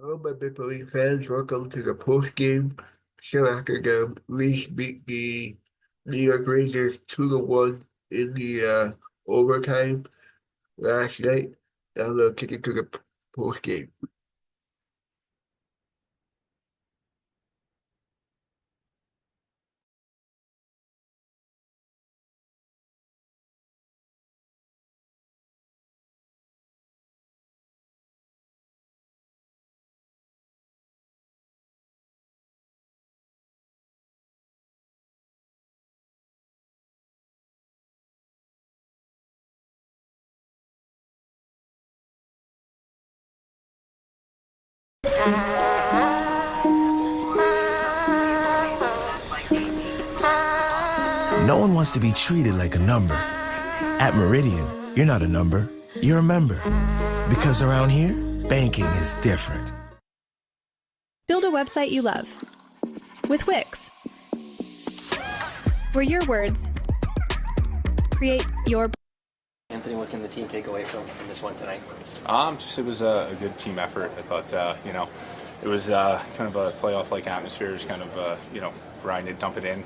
Hello, my Maple Leaf fans. Welcome to the post game show after the Leafs beat the New York Rangers 2-1 in the overtime last night. Now we'll kick it to the post game. No one wants to be treated like a number. At Meridian, you're not a number, you're a member. Because around here, banking is different. Build a website you love with Wix, where your words create your. Anthony, what can the team take away from this one tonight? Just it was a good team effort. I thought, it was kind of a playoff-like atmosphere. Just kind of, grind it, dump it in.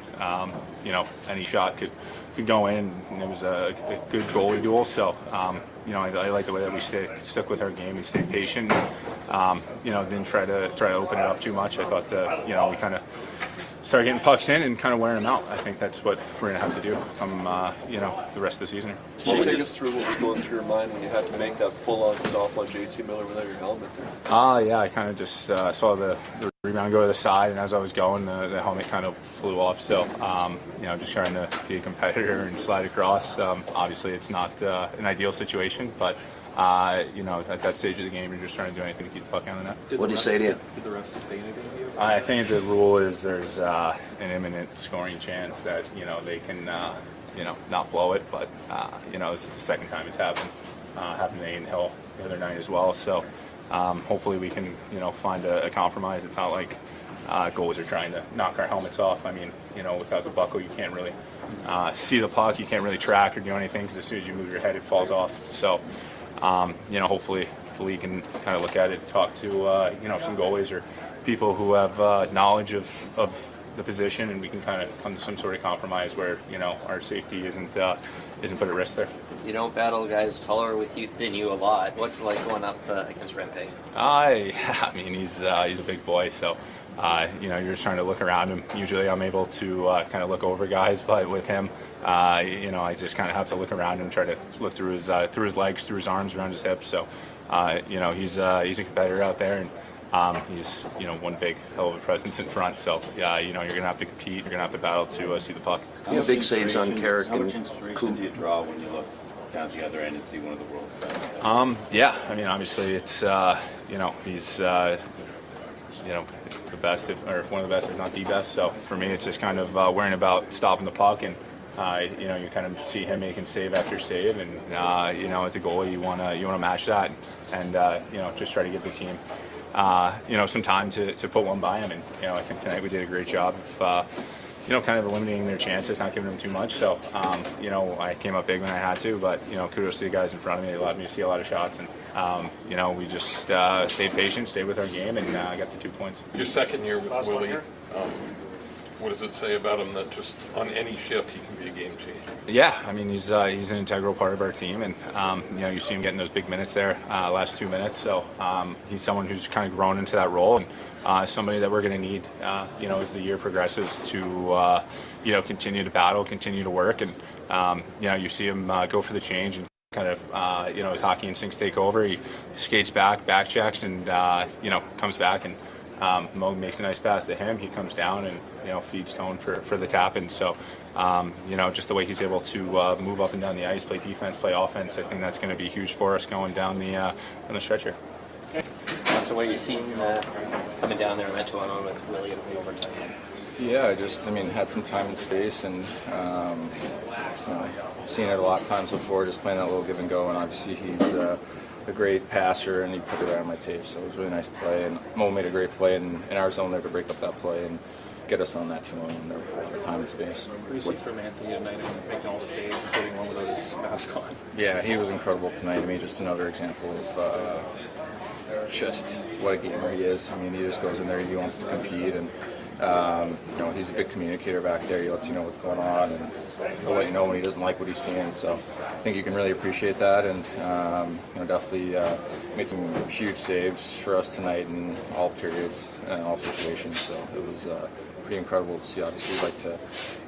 Any shot could go in, and it was a good goalie duel. So, I like the way that we stuck with our game and stayed patient. Didn't try to open it up too much. I thought, we kind of started getting pucks in and kind of wearing them out. I think that's what we're going to have to do come, the rest of the season. Can you take us through what was going through your mind when you had to make that full-on stop on JT Miller without your helmet there? I kind of just saw the rebound go to the side, and as I was going, the helmet kind of flew off. So, just trying to be a competitor and slide across. Obviously, it's not an ideal situation, but at that stage of the game, you're just trying to do anything to keep the puck on the net. What did he say to you? Did the refs say anything to you? I think the rule is there's an imminent scoring chance that they can not blow it, but this is the second time it's happened. Happened to Aiden Hill the other night as well. So hopefully we can find a compromise. It's not like goalies are trying to knock our helmets off. I mean, without the buckle, you can't really see the puck. You can't really track or do anything because as soon as you move your head, it falls off. So hopefully the league can kind of look at it, talk to some goalies or people who have knowledge of the position, and we can kind of come to some sort of compromise where our safety isn't put at risk there. You don't battle guys taller than you a lot. What's it like going up against Rempe? I mean he's a big boy, so you're just trying to look around him. Usually I'm able to kind of look over guys, but with him, I just kind of have to look around him, try to look through his legs, through his arms, around his hips. So he's a competitor out there, and he's one big hell of a presence in front. So you're gonna have to compete. You're gonna have to battle to see the puck. Big saves on Carrick. How much inspiration do you draw when you look down to the other end and see one of the world's best? I mean, obviously it's he's the best, or one of the best, if not the best. So for me, it's just kind of worrying about stopping the puck, and you kind of see him making save after save, and as a goalie, you want to match that, and just try to give the team some time to put one by him. And I think tonight we did a great job of kind of eliminating their chances, not giving them too much. So I came up big when I had to, but kudos to the guys in front of me. They allowed me to see a lot of shots, and we just stayed patient, stayed with our game, and got the 2 points. Your second year with Willie, what does it say about him that just on any shift he can be a game changer? Yeah, I mean he's an integral part of our team, and you see him getting those big minutes there, last 2 minutes. So he's someone who's kind of grown into that role, and somebody that we're going to need, as the year progresses to continue to battle, continue to work, and you see him go for the change and kind of his hockey instincts take over. He skates back checks, and comes back, and Mo makes a nice pass to him. He comes down and feeds Tone for the tap. And so just the way he's able to move up and down the ice, play defense, play offense, I think that's going to be huge for us going down the stretch here. So what you seen coming down there in that 2-on-1 with Willie in overtime? Yeah, had some time and space, and seen it a lot of times before, just playing that little give and go, and obviously he's a great passer, and he put it right on my tape, so it was a really nice play, and Mo made a great play in our zone there to break up that play and get us on that 2-on-1 when there was a lot of time and space. What do you see from Anthony tonight and making all the saves, including one without his mask on? Yeah, he was incredible tonight. Just another example of just what a gamer he is. I mean, he just goes in there, he wants to compete, and he's a big communicator back there. He lets you know what's going on, and he'll let you know when he doesn't like what he's seeing. So I think you can really appreciate that, and definitely made some huge saves for us tonight in all periods and all situations. So it was pretty incredible to see. Obviously, we'd like to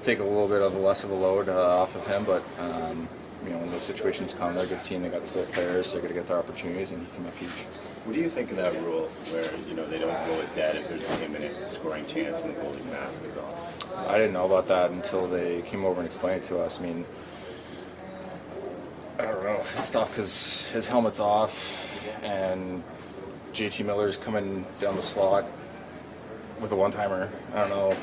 take a little bit of less of a load off of him, but when those situations come, they're a good team. They got skilled players. They're going to get their opportunities, and he came up huge. What do you think of that rule where, they don't roll it dead if there's an imminent scoring chance and the goalie's mask is off? I didn't know about that until they came over and explained it to us. I mean, I don't know. It's tough because his helmet's off, and JT Miller's coming down the slot with a one-timer. I don't know.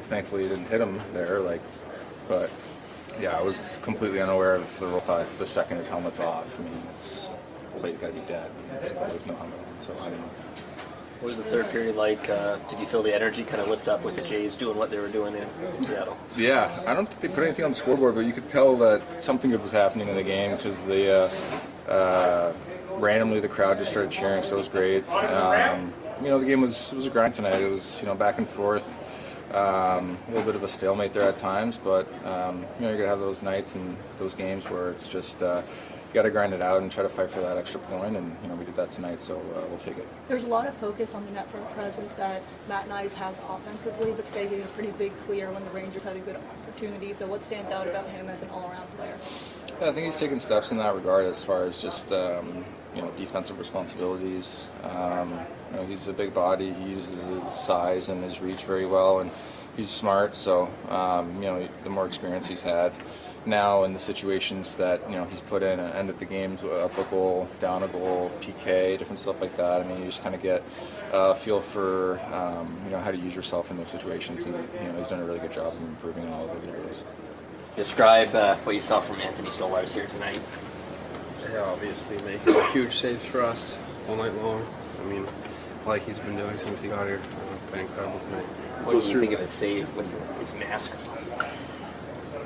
Thankfully he didn't hit him there. But yeah, I was completely unaware of the rule. Thought the second his helmet's off. I mean, the play's got to be dead. With no helmet on, so I don't know. What was the third period like? Did you feel the energy kind of lift up with the Jays doing what they were doing in Seattle? Yeah, I don't think they put anything on the scoreboard, but you could tell that something good was happening in the game because they randomly the crowd just started cheering, so it was great. The game was a grind tonight. It was back and forth. A little bit of a stalemate there at times, but you're gonna have those nights and those games where it's just you got to grind it out and try to fight for that extra point, and we did that tonight, so we'll take it. There's a lot of focus on the net front presence that Matt Nyes has offensively, but today he had a pretty big clear when the Rangers had a good opportunity. So what stands out about him as an all-around player? Yeah, I think he's taken steps in that regard as far as just defensive responsibilities. He's a big body. He uses his size and his reach very well, and he's smart. So the more experience he's had now in the situations that he's put in, end of the games, up a goal, down a goal, PK, different stuff like that. I mean, you just kind of get a feel for how to use yourself in those situations, and he's done a really good job of improving in all of those areas. Describe what you saw from Anthony Stolarz here tonight. Yeah, obviously making huge saves for us all night long. I mean, like he's been doing since he got here. Been incredible tonight. What do you think of his save with his mask on?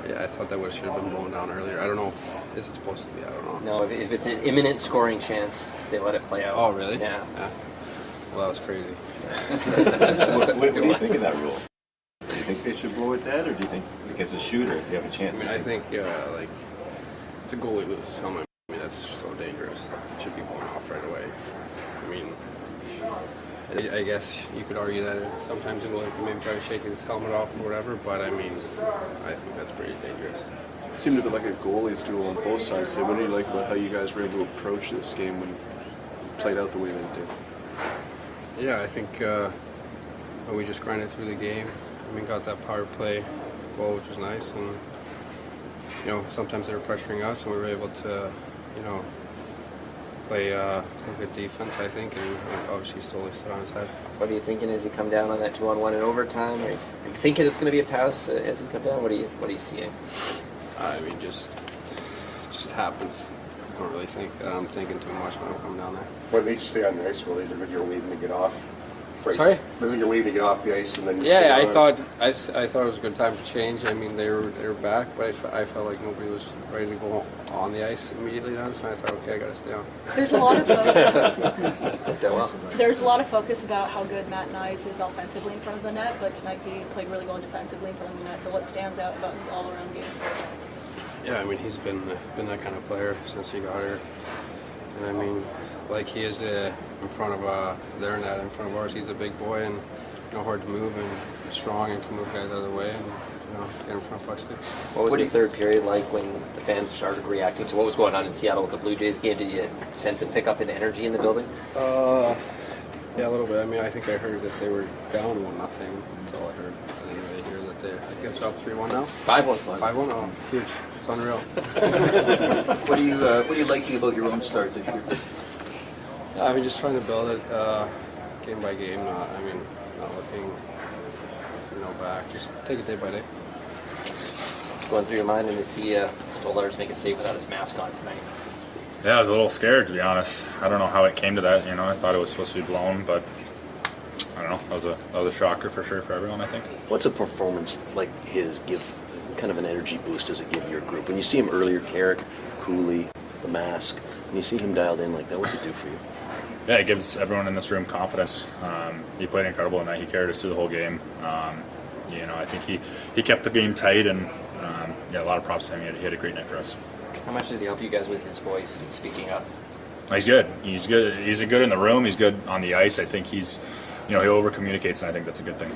Yeah, I thought that should have been blown down earlier. I don't know if is it supposed to be. I don't know. No, if it's an imminent scoring chance, they let it play out. Oh, really? Yeah. Well, that was crazy. What do you think of that rule? Do you think they should blow it dead, or do you think as a shooter, if you have a chance? I mean, I think it's a goalie loses helmet. I mean, that's so dangerous. It should be going off right away. I mean, I guess you could argue that sometimes a goalie can maybe try to shake his helmet off or whatever, but I mean, I think that's pretty dangerous. It seemed to be like a goalie's duel on both sides. So what do you like about how you guys were able to approach this game when it played out the way that it did? Yeah, I think we just grinded through the game. I mean, got that power play goal, which was nice, and sometimes they were pressuring us, and we were able to, play good defense, I think, and obviously Stoli stood on his head. What are you thinking as you come down on that 2-on-1 in overtime? Are you thinking it's going to be a pass as you come down? What are you seeing? I mean, just happens. I don't really think I'm thinking too much when I come down there. What made you stay on the ice? Well, you're waiting to get off. Right. Sorry? When you're waiting to get off the ice, and then yeah, I thought it was a good time to change. I mean, they were back, but I felt like nobody was ready to go on the ice immediately then, so I thought, okay, I got to stay on. There's a lot of focus. There's a lot of focus about how good Matt Nyes is offensively in front of the net, but tonight he played really well defensively in front of the net. So what stands out about his all-around game? Yeah, I mean, he's been that kind of player since he got here, and I mean, like he is in front of their net, in front of ours. He's a big boy and hard to move and strong and can move guys out of the way and get in front of pucks too. What was the third period like when the fans started reacting to what was going on in Seattle with the Blue Jays game? Did you sense a pickup in energy in the building? Yeah, a little bit. I mean, I think I heard that they were down 1-0. That's all I heard. I didn't really hear that I guess they're up 3-1 now. 5-1. 5-1. Oh, huge. It's unreal. What are you liking about your own start this year? I mean, just trying to build it game by game. Not looking, back. Just take it day by day. Going through your mind when you see Stolarz make a save without his mask on tonight? Yeah, I was a little scared, to be honest. I don't know how it came to that. I thought it was supposed to be blown, but I don't know. That was a shocker for sure for everyone, I think. What's a performance like his give kind of an energy boost does it give your group? When you see him earlier, Carrick, Cooley, the mask, When you see him dialed in like that, what's it do for you? Yeah, it gives everyone in this room confidence. He played incredible tonight. He carried us through the whole game. I think he kept the game tight, and a lot of props to him. He had a great night for us. How much does he help you guys with his voice and speaking up? He's good. He's good. He's good in the room. He's good on the ice. I think he over communicates, and I think that's a good thing.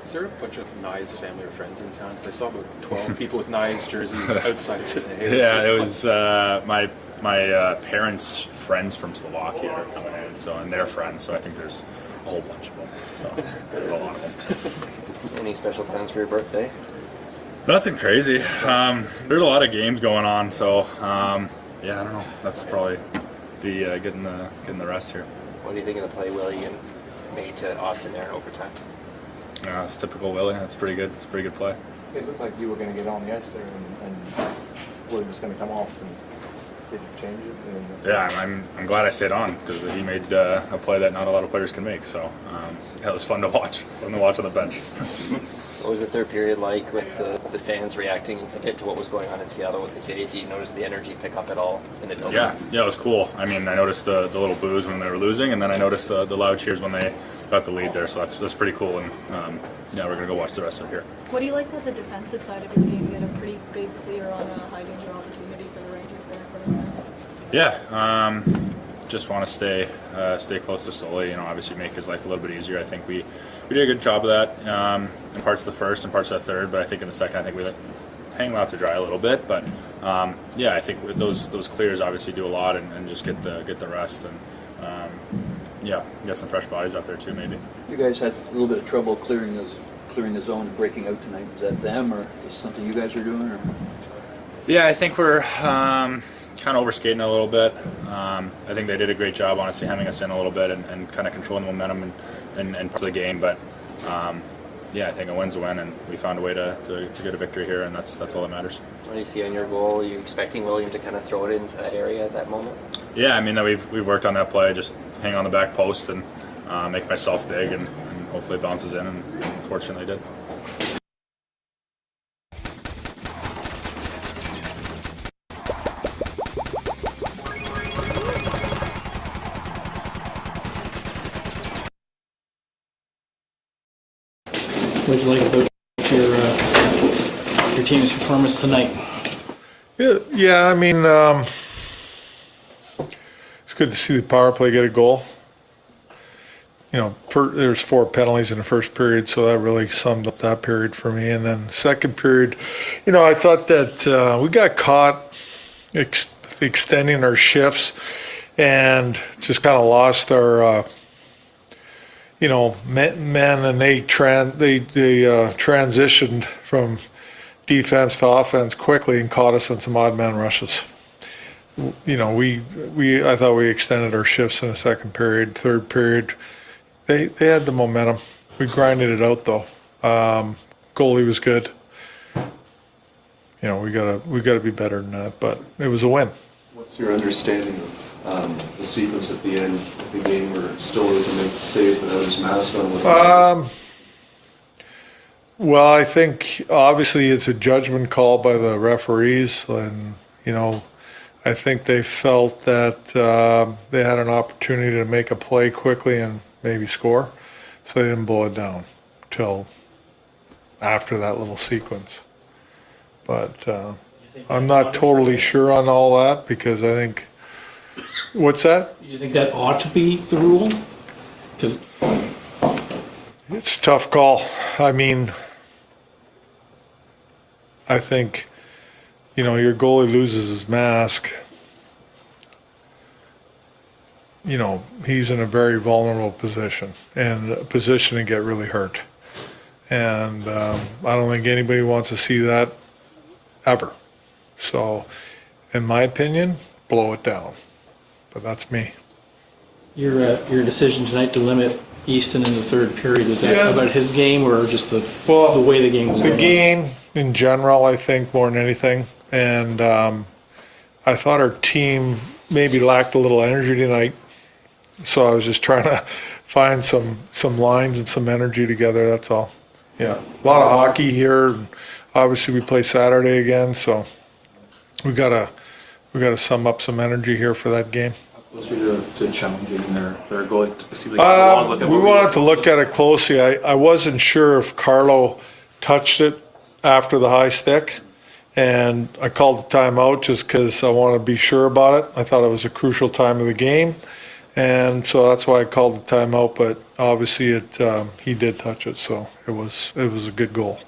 Is there a bunch of Nye's family or friends in town? Because I saw about 12 people with Nye's jerseys outside today. Yeah, it was my parents' friends from Slovakia are coming in, and they're friends. So I think there's a whole bunch of them. So there's a lot of them. Any special plans for your birthday? Nothing crazy. There's a lot of games going on, so I don't know. That's probably the getting the rest here. What do you think of the play Willie made to Austin there in overtime? It's typical Willie. That's pretty good. It's a pretty good play. It looked like you were going to get on the ice there, and Willie was going to come off. And did you change it? Yeah, I'm glad I stayed on because he made a play that not a lot of players can make. So it was fun to watch. Fun to watch on the bench. What was the third period like with the fans reacting a bit to what was going on in Seattle with the Jays? Do you notice the energy pick up at all in the building? Yeah, it was cool. I mean, I noticed the little boos when they were losing, and then I noticed the loud cheers when they got the lead there. So that's pretty cool. And we're gonna go watch the rest of it here. What do you like about the defensive side of your game? You had a pretty big clear on a high danger opportunity for the Rangers there in front of them. Yeah, just want to stay close to Sully. Obviously make his life a little bit easier. I think we did a good job of that in parts of the first and parts of the third. But I think in the second, I think we hang him out to dry a little bit. But I think those clears obviously do a lot, and just get the rest and get some fresh bodies out there too maybe. You guys had a little bit of trouble clearing the zone and breaking out tonight. Was that them, or is this something you guys are doing? Or? Yeah, I think we're kind of overskating a little bit. I think they did a great job, honestly, hemming us in a little bit and kind of controlling the momentum and parts of the game. But I think a win's a win, and we found a way to get a victory here, and that's all that matters. What do you see on your goal? Are you expecting William to kind of throw it into that area at that moment? Yeah, I mean, we've worked on that play, just hang on the back post and make myself big, and hopefully it bounces in, and unfortunately it did. What did you like about your team's performance tonight? Yeah. I mean, it's good to see the power play get a goal. There's 4 penalties in the first period, so that really summed up that period for me. And then the second period, I thought that we got caught extending our shifts and just kind of lost our men, and they transitioned from defense to offense quickly and caught us in some odd man rushes. I thought we extended our shifts in the second period. Third period, they had the momentum. We grinded it out though. Goalie was good. We gotta be better than that, but it was a win. What's your understanding of the sequence at the end of the game where Stoller was to make the save without his mask on? Well, I think obviously it's a judgment call by the referees, and I think they felt that they had an opportunity to make a play quickly and maybe score, so they didn't blow it down till after that little sequence. But I'm not totally sure on all that, because I think. What's that? Do you think that ought to be the rule? Because it's a tough call. I mean, I think, your goalie loses his mask. He's in a very vulnerable position, and a position to get really hurt. And I don't think anybody wants to see that ever. So, in my opinion, blow it down. But that's me. your decision tonight to limit Easton in the third period, was that about his game or just the way the game was going? The game in general, I think, more than anything. And I thought our team maybe lacked a little energy tonight. So I was just trying to find some lines and some energy together, that's all. Yeah, a lot of hockey here. Obviously, we play Saturday again, so we gotta we got to sum up some energy here for that game. Closer to challenging their goal. It seemed like it took a long look at We what we wanted to look at it closely. I wasn't sure if Carlo touched it after the high stick, and I called the timeout just because I wanted to be sure about it. I thought it was a crucial time of the game, and so that's why I called the timeout. But obviously, he did touch it, so it was a good goal.